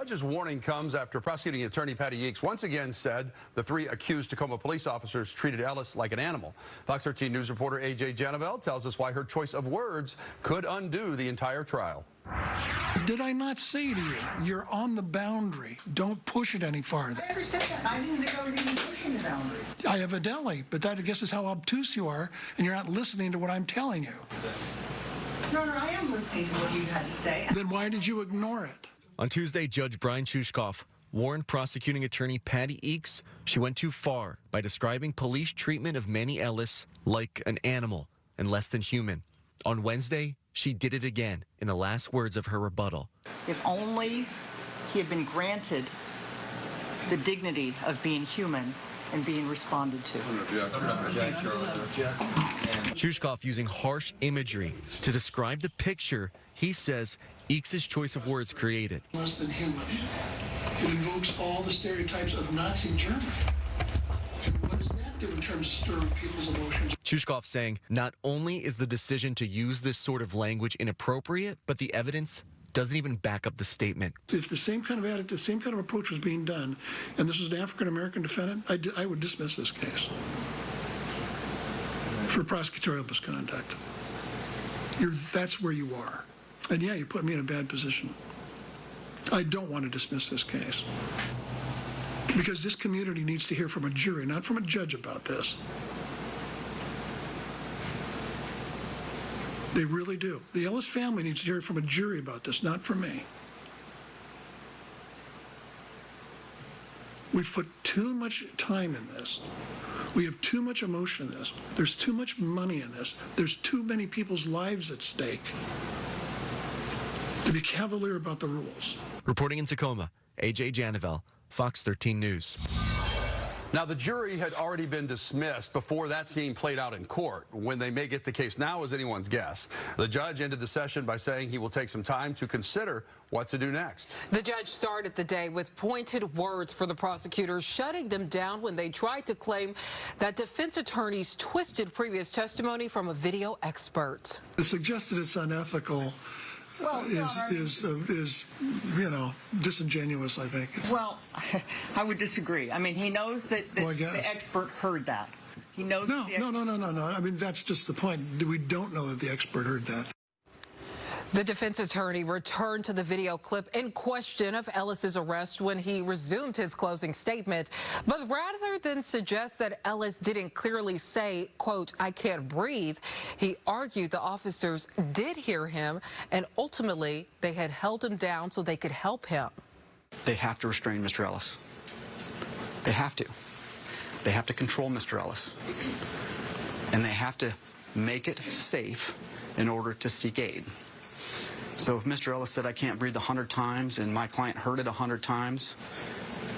judge's warning comes after prosecuting attorney Patty Yeeks once again said the three accused Tacoma police officers treated Ellis like an animal. Fox 13 News reporter A.J. Janavel tells us why her choice of words could undo the entire trial. Did I not say to you, you're on the boundary. Don't push it any farther. I understand that. I didn't think I was even pushing the boundary. I evidently, but that I guess is how obtuse you are, and you're not listening to what I'm telling you. No, I am listening to what you had to say. Then why did you ignore it? On Tuesday, Judge Bryan Chushcoff warned prosecuting attorney Patty Yeeks she went too far by describing police treatment of Manny Ellis like an animal and less than human. On Wednesday, she did it again in the last words of her rebuttal. If only he had been granted the dignity of being human and being responded to. Chushcoff using harsh imagery to describe the picture he says Yeeks' choice of words created. Less than human. It invokes all the stereotypes of Nazi Germany. And what does that do in terms of stirring people's emotions? Chushcoff saying not only is the decision to use this sort of language inappropriate, but the evidence doesn't even back up the statement. If the same kind of attitude, the same kind of approach was being done, and this was an African-American defendant, I would dismiss this case for prosecutorial misconduct. That's where you are. And yeah, you're putting me in a bad position. I don't want to dismiss this case because this community needs to hear from a jury, not from a judge about this. They really do. The Ellis family needs to hear from a jury about this, not from me. We've put too much time in this. We have too much emotion in this. There's too much money in this. There's too many people's lives at stake to be cavalier about the rules. Reporting in Tacoma, A.J. Janavel, Fox 13 News. Now, the jury had already been dismissed before that scene played out in court. When they may get the case now is anyone's guess. The judge ended the session by saying he will take some time to consider what to do next. The judge started the day with pointed words for the prosecutors, shutting them down when they tried to claim that defense attorneys twisted previous testimony from a video expert. The suggested it's unethical is you know, disingenuous, I think. Well, I would disagree. I mean, he knows that the expert heard that. He knows. No. I mean, that's just the point. We don't know that the expert heard that. The defense attorney returned to the video clip in question of Ellis's arrest when he resumed his closing statement. But rather than suggest that Ellis didn't clearly say, quote, "I can't breathe," he argued the officers did hear him and ultimately they had held him down so they could help him. They have to restrain Mr. Ellis. They have to. They have to control Mr. Ellis. And they have to make it safe in order to seek aid. So if Mr. Ellis said, "I can't breathe" 100 times and my client heard it 100 times,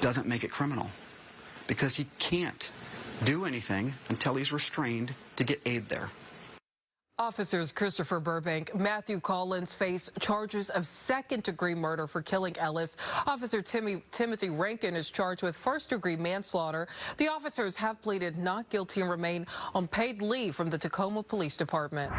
doesn't make it criminal because he can't do anything until he's restrained to get aid there. Officers Christopher Burbank, Matthew Collins face charges of second-degree murder for killing Ellis. Officer Timothy Rankin is charged with first-degree manslaughter. The officers have pleaded not guilty and remain on paid leave from the Tacoma Police Department.